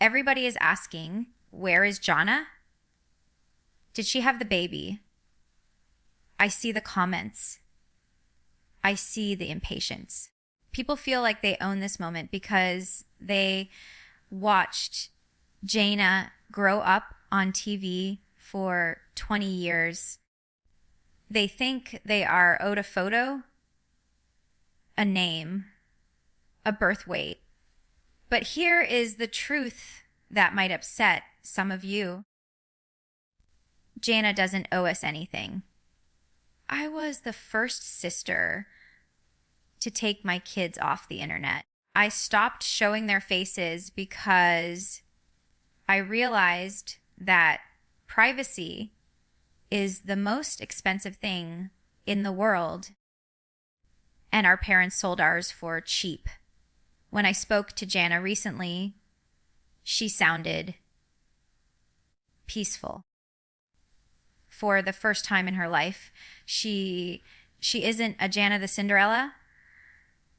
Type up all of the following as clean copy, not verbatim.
Everybody is asking, where is Jana? Did she have the baby? I see the comments. I see the impatience. People feel like they own this moment because they watched Jana grow up on TV for 20 years. They think they are owed a photo, a name, a birth weight. But here is the truth that might upset some of you. Jana doesn't owe us anything. I was the first sister to take my kids off the internet. I stopped showing their faces because I realized that privacy is the most expensive thing in the world, and our parents sold ours for cheap. When I spoke to Jana recently, she sounded peaceful. For the first time in her life, she isn't a Jana the Cinderella.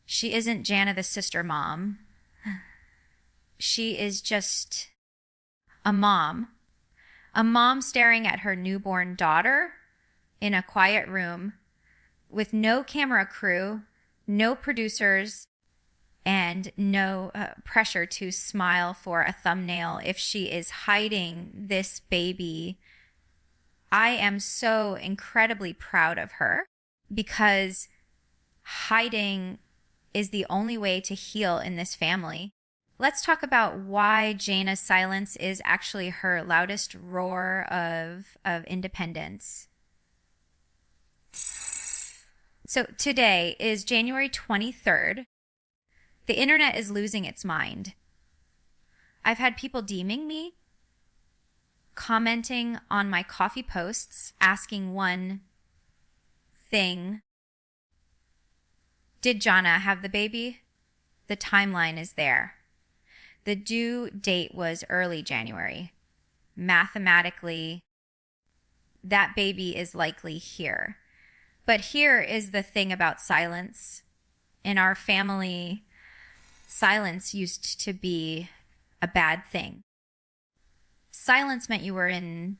She isn't Jana the sister mom. She is just a mom staring at her newborn daughter in a quiet room with no camera crew, no producers, and no pressure to smile for a thumbnail if she is hiding this baby. I am so incredibly proud of her because hiding is the only way to heal in this family. Let's talk about why Jana's silence is actually her loudest roar of independence. So today is January 23rd. The internet is losing its mind. I've had people DMing me, commenting on my coffee posts, asking one thing. Did Jana have the baby? The timeline is there. The due date was early January. Mathematically, that baby is likely here. But here is the thing about silence. In our family, silence used to be a bad thing. Silence meant you were in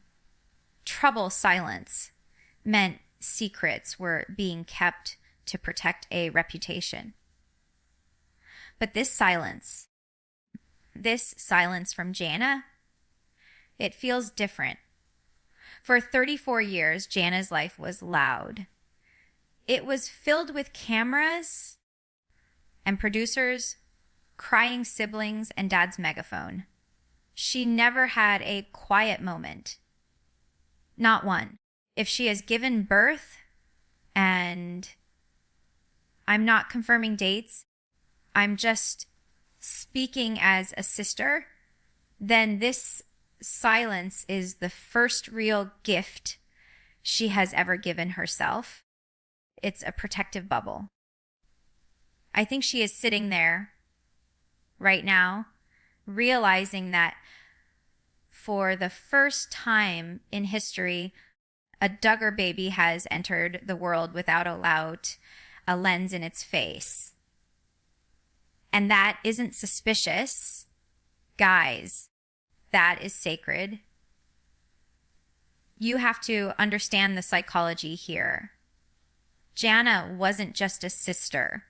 trouble. Silence meant secrets were being kept to protect a reputation. But this silence from Jana, it feels different. For 34 years, Jana's life was loud. It was filled with cameras and producers, crying siblings, and dad's megaphone. She never had a quiet moment. Not one. If she has given birth, and I'm not confirming dates, I'm just speaking as a sister, then this silence is the first real gift she has ever given herself. It's a protective bubble. I think she is sitting there right now, realizing that for the first time in history, a Duggar baby has entered the world without a lens in its face. And that isn't suspicious. Guys, that is sacred. You have to understand the psychology here. Jana wasn't just a sister.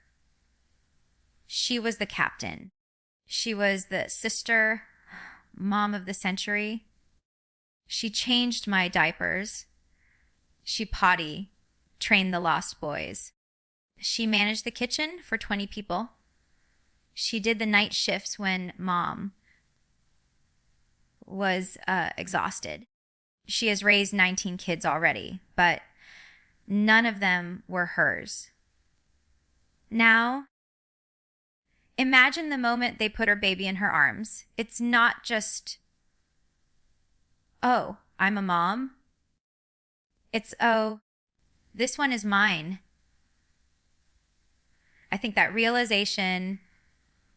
She was the captain. She was the sister, mom of the century. She changed my diapers. She potty trained the lost boys. She managed the kitchen for 20 people. She did the night shifts when mom was exhausted. She has raised 19 kids already, but none of them were hers. Now, imagine the moment they put her baby in her arms. It's not just, oh, I'm a mom. It's, oh, this one is mine. I think that realization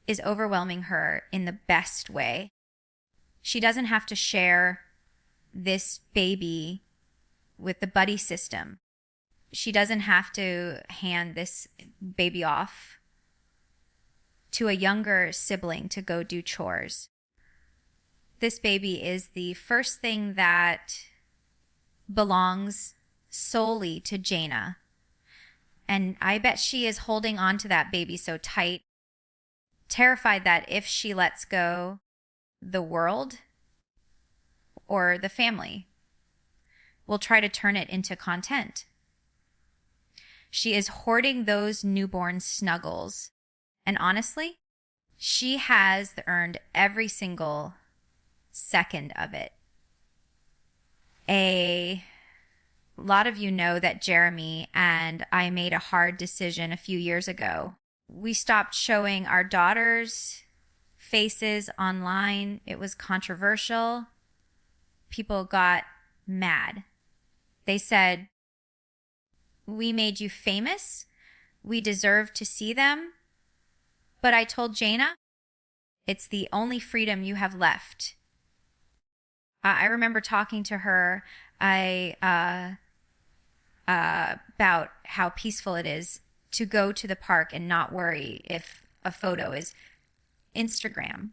is overwhelming her in the best way. She doesn't have to share this baby with the buddy system. She doesn't have to hand this baby off to a younger sibling to go do chores. This baby is the first thing that belongs solely to Jana. And I bet she is holding on to that baby so tight, terrified that if she lets go, the world or the family will try to turn it into content. She is hoarding those newborn snuggles. And honestly, she has earned every single second of it. A lot of you know that Jeremy and I made a hard decision a few years ago. We stopped showing our daughters' faces online. It was controversial. People got mad. They said, "We made you famous. We deserve to see them." But I told Jana, it's the only freedom you have left. I remember talking to her about how peaceful it is to go to the park and not worry if a photo is Instagram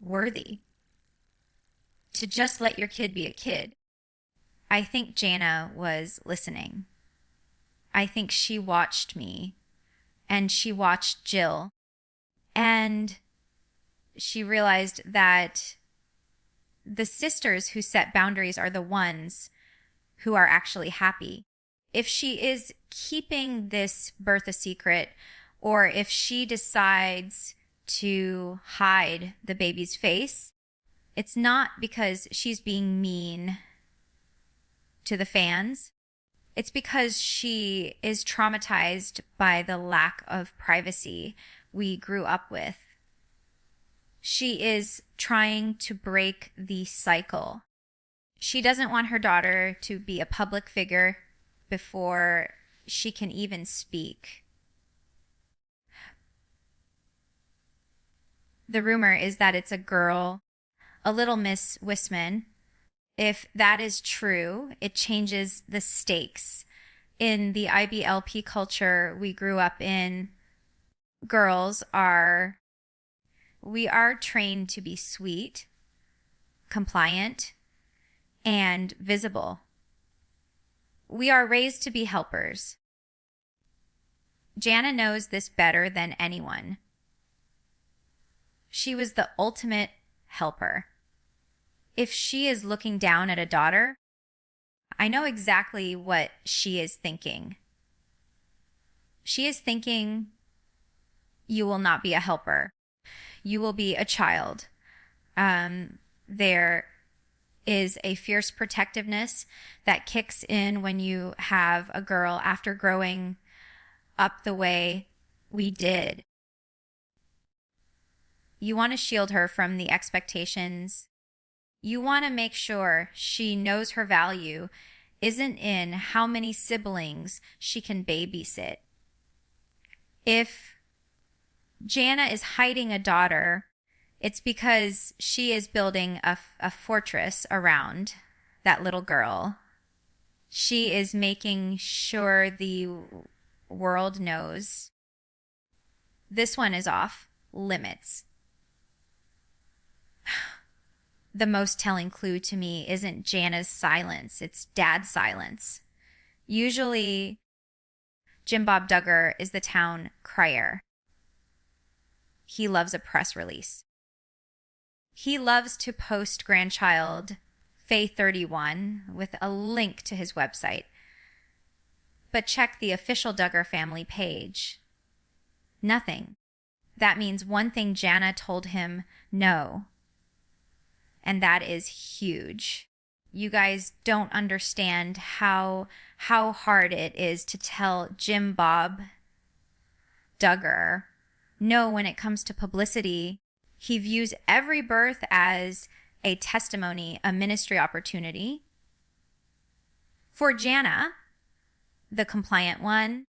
worthy. To just let your kid be a kid. I think Jana was listening. I think she watched me and she watched Jill, and she realized that the sisters who set boundaries are the ones who are actually happy. If she is keeping this birth a secret, or if she decides to hide the baby's face, it's not because she's being mean to the fans. It's because she is traumatized by the lack of privacy we grew up with. She is trying to break the cycle. She doesn't want her daughter to be a public figure before she can even speak. The rumor is that it's a girl, a little Miss Wissmann. If that is true, it changes the stakes. In the IBLP culture we grew up in, we are trained to be sweet, compliant, and visible. We are raised to be helpers. Jana knows this better than anyone. She was the ultimate helper. If she is looking down at a daughter, I know exactly what she is thinking. She is thinking, you will not be a helper. You will be a child. There is a fierce protectiveness that kicks in when you have a girl after growing up the way we did. You want to shield her from the expectations. You want to make sure she knows her value isn't in how many siblings she can babysit. If Jana is hiding a daughter, it's because she is building a fortress around that little girl. She is making sure the world knows this one is off limits. The most telling clue to me isn't Jana's silence, it's Dad's silence. Usually, Jim Bob Duggar is the town crier. He loves a press release. He loves to post grandchild Faye31 with a link to his website. But check the official Duggar family page. Nothing. That means one thing Jana told him no. And that is huge. You guys don't understand how hard it is to tell Jim Bob Duggar no when it comes to publicity. He views every birth as a testimony, a ministry opportunity. For Jana, the compliant one,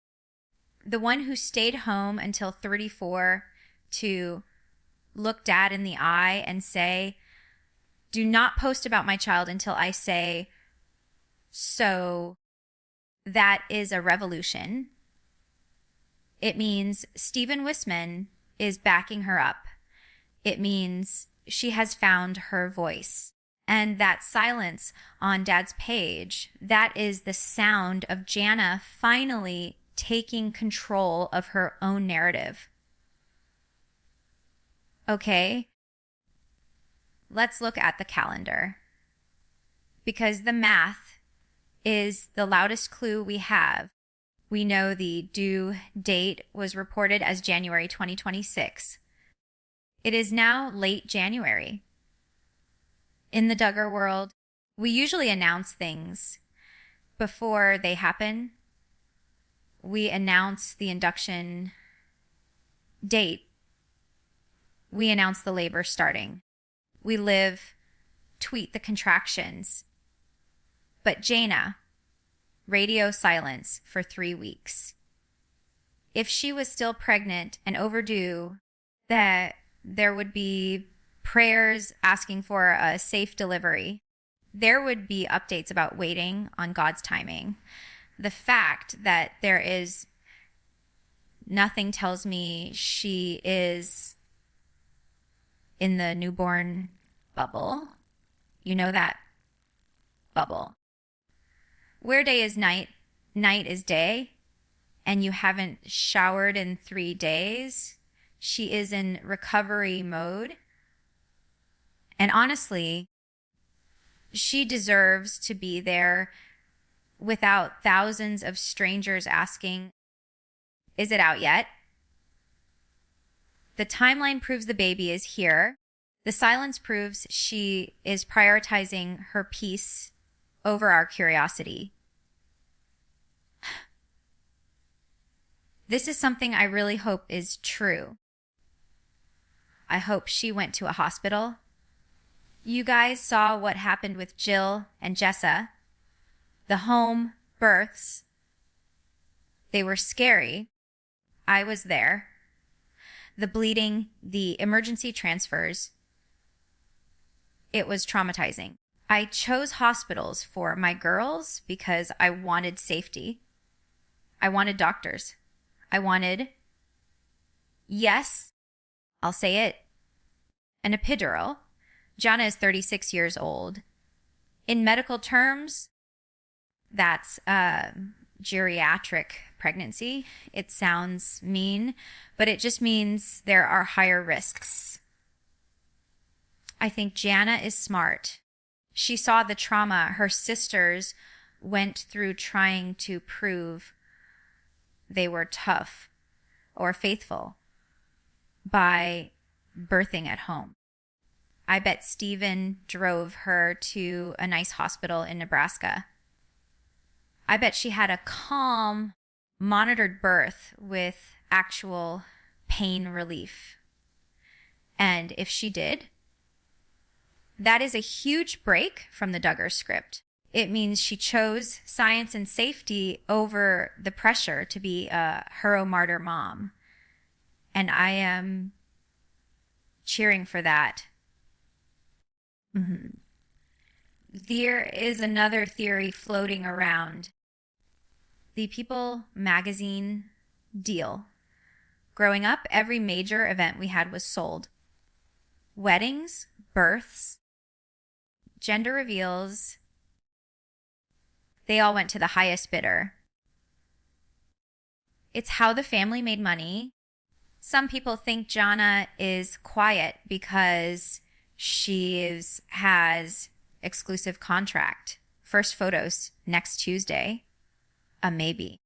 the one who stayed home until 34 to look Dad in the eye and say, do not post about my child until I say so. That is a revolution. It means Stephen Wissmann is backing her up. It means she has found her voice. And that silence on Dad's page, that is the sound of Jana finally taking control of her own narrative. Okay, let's look at the calendar, because the math is the loudest clue we have. We know the due date was reported as January 2026. It is now late January. In the Duggar world, we usually announce things before they happen. We announce the induction date. We announce the labor starting. We tweet the contractions. But Jana, radio silence for 3 weeks. If she was still pregnant and overdue, that there would be prayers asking for a safe delivery. There would be updates about waiting on God's timing. The fact that there is nothing tells me she is in the newborn bubble. You know that bubble. Where day is night, night is day, and you haven't showered in 3 days, she is in recovery mode. And honestly, she deserves to be there without thousands of strangers asking, is it out yet? The timeline proves the baby is here. The silence proves she is prioritizing her peace over our curiosity. This is something I really hope is true. I hope she went to a hospital. You guys saw what happened with Jill and Jessa. The home births. They were scary. I was there. The bleeding, the emergency transfers. It was traumatizing. I chose hospitals for my girls because I wanted safety. I wanted doctors. I wanted, yes, I'll say it, an epidural. Jana is 36 years old. In medical terms, that's a geriatric pregnancy. It sounds mean, but it just means there are higher risks. I think Jana is smart. She saw the trauma her sisters went through trying to prove they were tough or faithful by birthing at home. I bet Steven drove her to a nice hospital in Nebraska. I bet she had a calm, monitored birth with actual pain relief. And if she did, that is a huge break from the Duggar script. It means she chose science and safety over the pressure to be a hero martyr mom. And I am cheering for that. Mm-hmm. There is another theory floating around. The People magazine deal. Growing up, every major event we had was sold. Weddings, births, gender reveals, they all went to the highest bidder. It's how the family made money. Some people think Jana is quiet because she has exclusive contract. First photos next Tuesday. A maybe.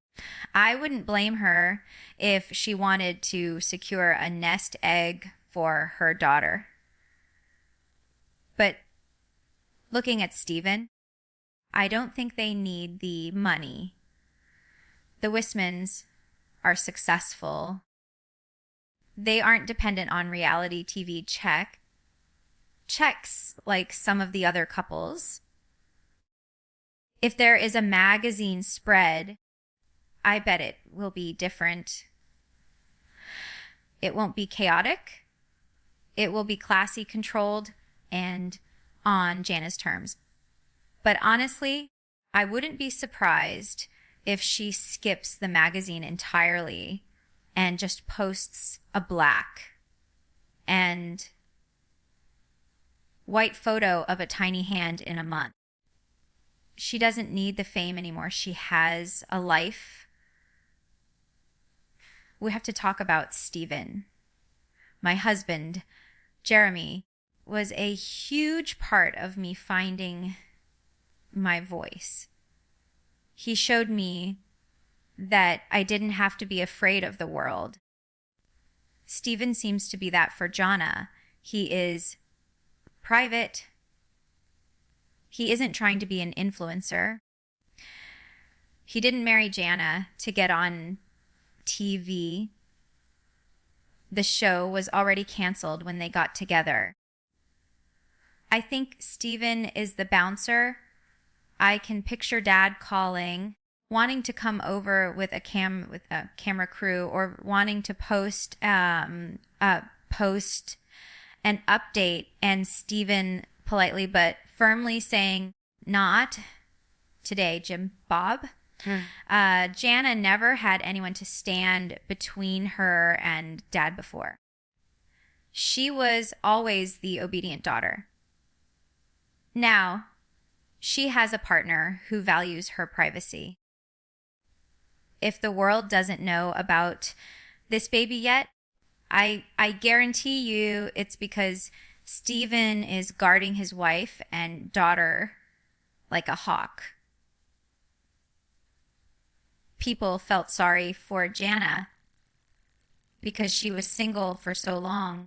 I wouldn't blame her if she wanted to secure a nest egg for her daughter. But looking at Steven, I don't think they need the money. The Wissmanns are successful. They aren't dependent on reality TV checks like some of the other couples. If there is a magazine spread, I bet it will be different. It won't be chaotic. It will be classy, controlled, and on Jana's terms. But honestly, I wouldn't be surprised if she skips the magazine entirely and just posts a black and white photo of a tiny hand in a month. She doesn't need the fame anymore. She has a life. We have to talk about Steven. My husband, Jeremy, was a huge part of me finding my voice. He showed me that I didn't have to be afraid of the world. Steven seems to be that for Jana. He is private. He isn't trying to be an influencer. He didn't marry Jana to get on TV. The show was already canceled when they got together. I think Steven is the bouncer. I can picture Dad calling, wanting to come over with a camera crew, or wanting to post an update, and Steven politely but firmly saying, "Not today, Jim Bob." Jana never had anyone to stand between her and Dad before. She was always the obedient daughter. Now, she has a partner who values her privacy. If the world doesn't know about this baby yet, I guarantee you it's because Steven is guarding his wife and daughter like a hawk. People felt sorry for Jana because she was single for so long.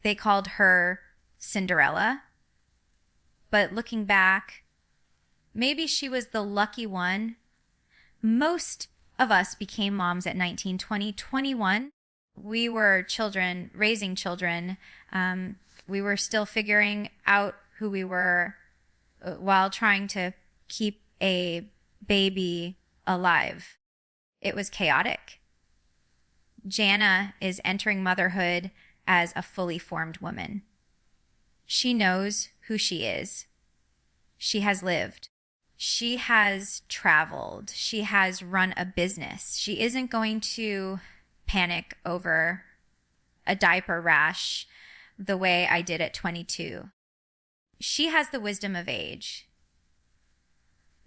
They called her Cinderella. But looking back, maybe she was the lucky one. Most of us became moms at 19, 20, 21. We were children, raising children. We were still figuring out who we were while trying to keep a baby alive. It was chaotic. Jana is entering motherhood as a fully formed woman. She knows who she is. She has lived. She has traveled. She has run a business. She isn't going to panic over a diaper rash the way I did at 22. She has the wisdom of age.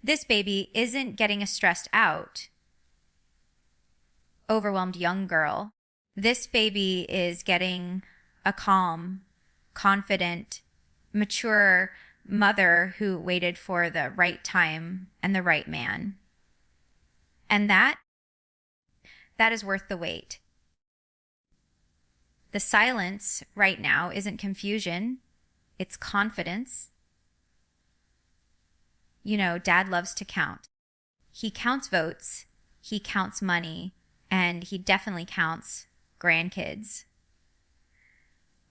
This baby isn't getting a stressed out, overwhelmed young girl. This baby is getting a calm, confident, mature mother who waited for the right time and the right man. And that is worth the wait. The silence right now isn't confusion, it's confidence. You know, Dad loves to count. He counts votes, he counts money, and he definitely counts grandkids.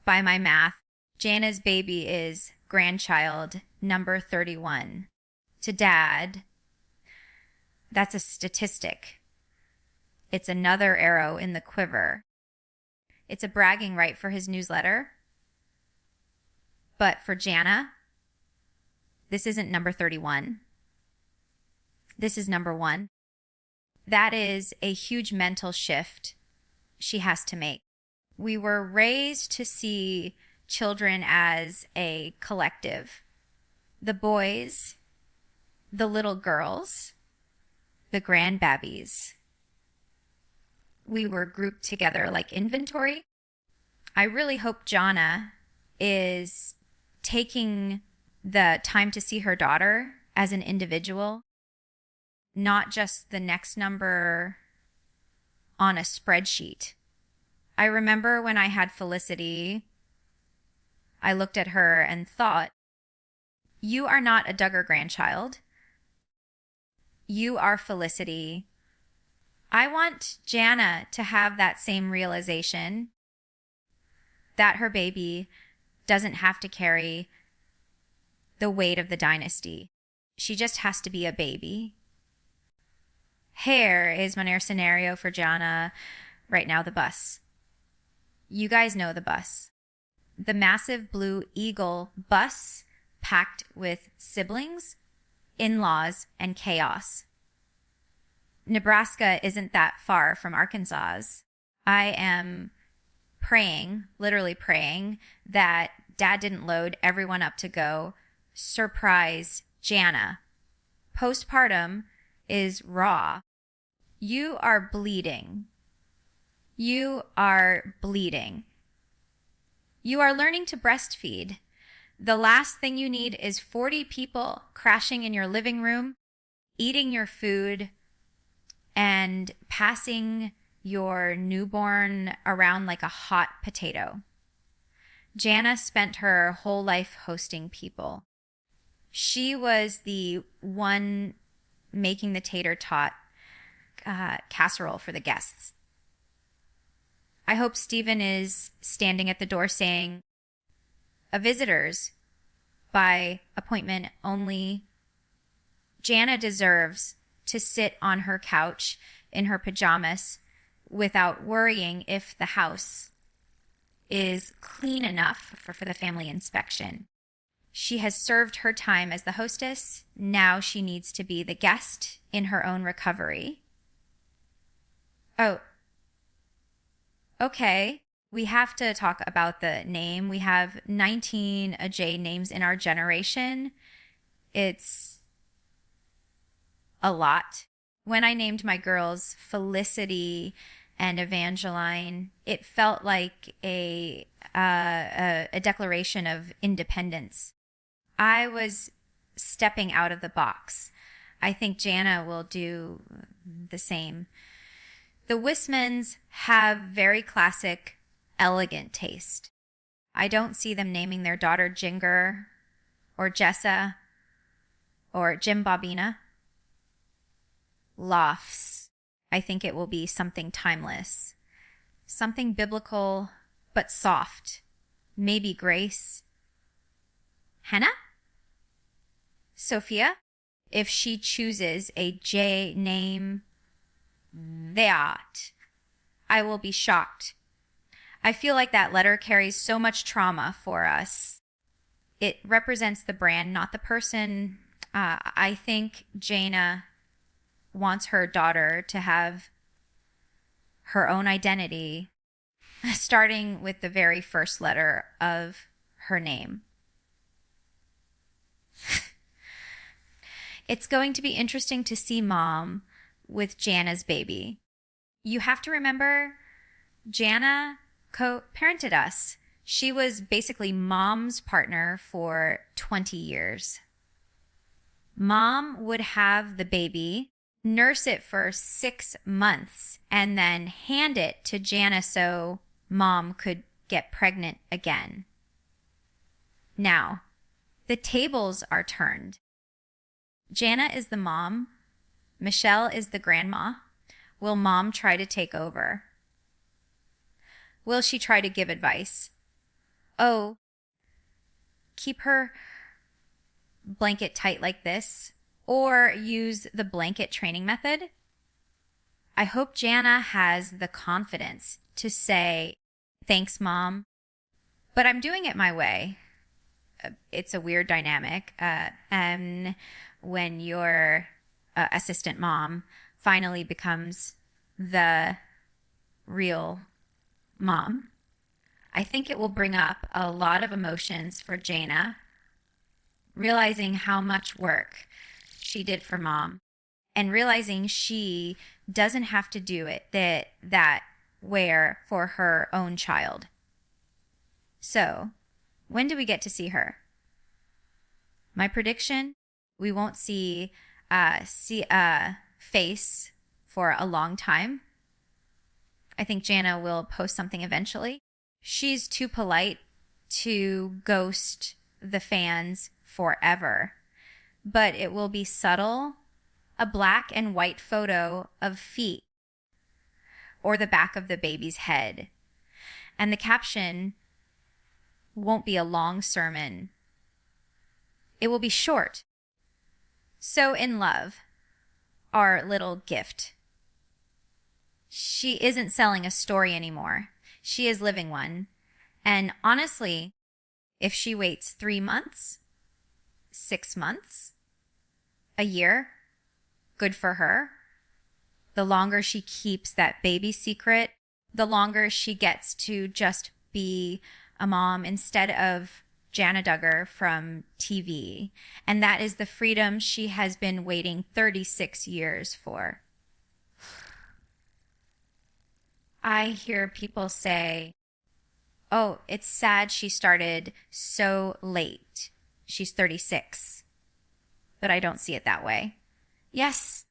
By my math, Jana's baby is grandchild number 31. To Dad, that's a statistic. It's another arrow in the quiver. It's a bragging right for his newsletter. But for Jana, this isn't number 31. This is number 1. That is a huge mental shift she has to make. We were raised to see children as a collective. The boys, the little girls, the grandbabies. We were grouped together like inventory. I really hope Jana is taking the time to see her daughter as an individual, not just the next number on a spreadsheet. I remember when I had Felicity, I looked at her and thought, you are not a Duggar grandchild. You are Felicity. I want Jana to have that same realization that her baby doesn't have to carry the weight of the dynasty. She just has to be a baby. Hair is my scenario for Jana right now, the bus. You guys know the bus. The massive blue Eagle bus packed with siblings, in-laws, and chaos. Nebraska isn't that far from Arkansas. I am praying, literally praying, that Dad didn't load everyone up to go surprise Jana. Postpartum is raw. You are bleeding. You are bleeding. You are learning to breastfeed. The last thing you need is 40 people crashing in your living room, eating your food, and passing your newborn around like a hot potato. Jana spent her whole life hosting people. She was the one making the tater tot casserole for the guests. I hope Stephen is standing at the door saying, "A visitors by appointment only." Jana deserves to sit on her couch in her pajamas without worrying if the house is clean enough for the family inspection. She has served her time as the hostess. Now she needs to be the guest in her own recovery. Oh, okay. We have to talk about the name. We have 19 J names in our generation. It's a lot. When I named my girls Felicity and Evangeline, it felt like a declaration of independence. I was stepping out of the box. I think Jana will do the same. The Wissmanns have very classic, elegant taste. I don't see them naming their daughter Ginger or Jessa or Jim Bobina. Lofts. I think it will be something timeless, something biblical but soft. Maybe Grace. Hannah? Sophia? If she chooses a J name, that I will be shocked. I feel like that letter carries so much trauma for us. It represents the brand, not the person. I think Jana wants her daughter to have her own identity, starting with the very first letter of her name. It's going to be interesting to see Mom with Jana's baby. You have to remember, Jana co-parented us. She was basically Mom's partner for 20 years. Mom would have the baby, nurse it for 6 months, and then hand it to Jana so Mom could get pregnant again. Now, the tables are turned. Jana is the mom. Michelle is the grandma. Will Mom try to take over? Will she try to give advice? Oh, keep her blanket tight like this, or use the blanket training method? I hope Jana has the confidence to say, "Thanks, Mom, but I'm doing it my way." It's a weird dynamic. And when your assistant mom finally becomes the real mom, I think it will bring up a lot of emotions for Jana, realizing how much work she did for Mom and realizing she doesn't have to do it that way for her own child. So, when do we get to see her? My prediction, we won't see a face for a long time. I think Jana will post something eventually. She's too polite to ghost the fans forever, but it will be subtle, a black and white photo of feet or the back of the baby's head. And the caption won't be a long sermon. It will be short. So in love, our little gift. She isn't selling a story anymore. She is living one. And honestly, if she waits 3 months, 6 months, a year, good for her. The longer she keeps that baby secret, the longer she gets to just be a mom instead of Jana Duggar from TV, and that is the freedom she has been waiting 36 years for. I hear people say, oh, it's sad she started so late. She's 36. But I don't see it that way. Yes,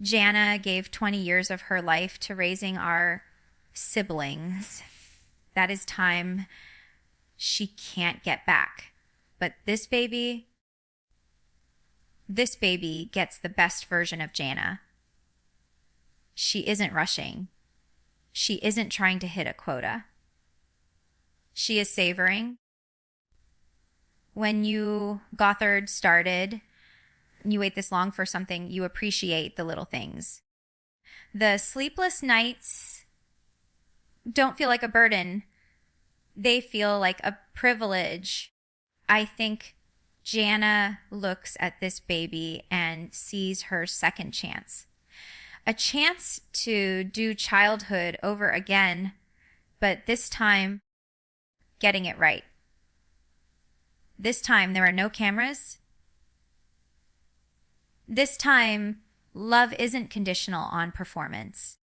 Jana gave 20 years of her life to raising our siblings. That is time she can't get back. But this baby gets the best version of Jana. She isn't rushing. She isn't trying to hit a quota. She is savoring. When you Gothard started, you wait this long for something, you appreciate the little things. The sleepless nights don't feel like a burden. They feel like a privilege. I think Jana looks at this baby and sees her second chance. A chance to do childhood over again, but this time getting it right. This time there are no cameras. This time love isn't conditional on performance.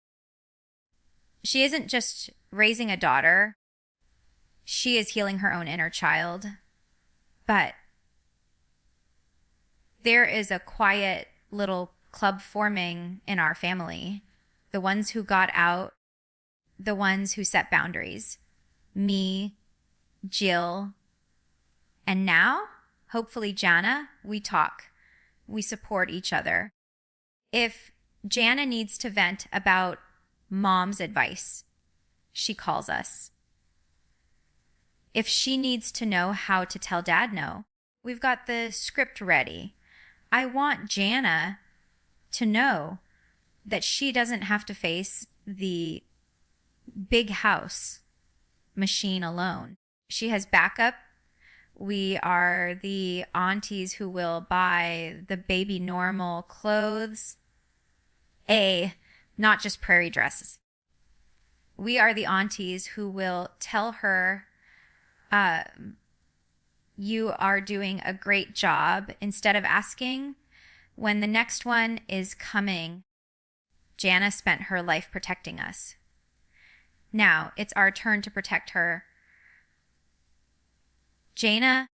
She isn't just raising a daughter. She is healing her own inner child. But there is a quiet little club forming in our family. The ones who got out, the ones who set boundaries. Me, Jill, and now, hopefully Jana, we talk. We support each other. If Jana needs to vent about mom's advice, she calls us. If she needs to know how to tell dad no, we've got the script ready. I want Jana to know that she doesn't have to face the big house machine alone. She has backup. We are the aunties who will buy the baby normal clothes. Not just prairie dresses. We are the aunties who will tell her, you are doing a great job, instead of asking when the next one is coming. Jana spent her life protecting us. Now it's our turn to protect her. Jana,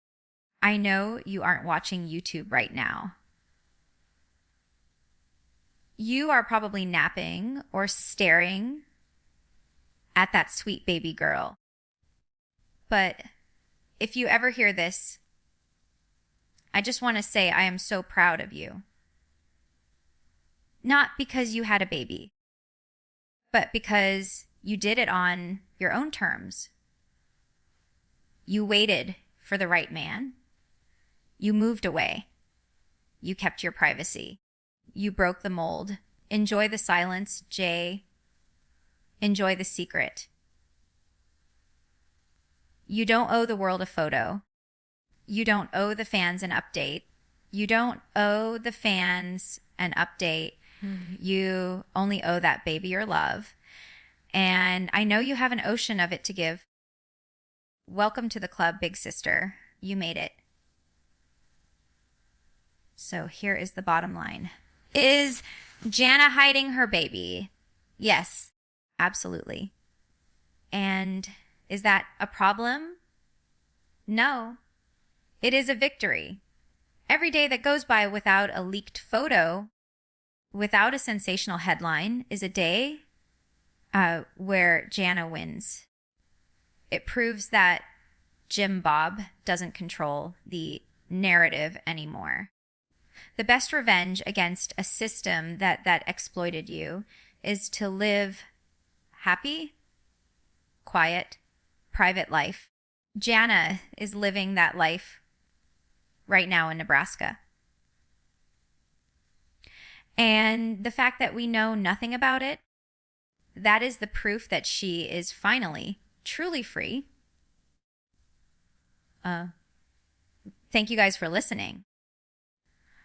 I know you aren't watching YouTube right now. You are probably napping or staring at that sweet baby girl. But if you ever hear this, I just want to say I am so proud of you. Not because you had a baby, but because you did it on your own terms. You waited for the right man. You moved away. You kept your privacy. You broke the mold. Enjoy the silence, Jay. Enjoy the secret. You don't owe the world a photo. You don't owe the fans an update. You don't owe the fans an update. You only owe that baby your love. And I know you have an ocean of it to give. Welcome to the club, big sister. You made it. So here is the bottom line. Is Jana hiding her baby? Yes, absolutely. And is that a problem? No. It is a victory. Every day that goes by without a leaked photo, without a sensational headline, is a day where Jana wins. It proves that Jim Bob doesn't control the narrative anymore. The best revenge against a system that exploited you is to live happy, quiet, private life. Jana is living that life right now in Nebraska. And the fact that we know nothing about it, that is the proof that she is finally truly free. Thank you guys for listening.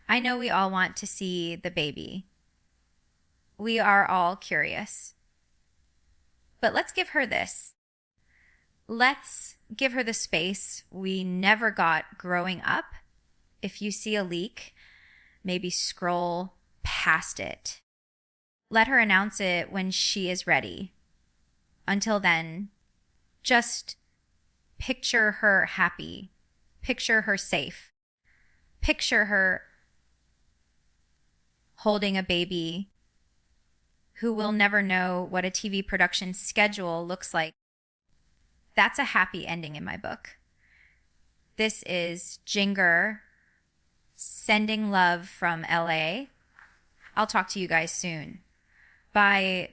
I know we all want to see the baby. We are all curious. But let's give her this. Let's give her the space we never got growing up. If you see a leak, maybe scroll past it. Let her announce it when she is ready. Until then, just picture her happy. Picture her safe. Picture her holding a baby who will never know what a TV production schedule looks like. That's a happy ending in my book. This is Jinger sending love from LA. I'll talk to you guys soon. Bye.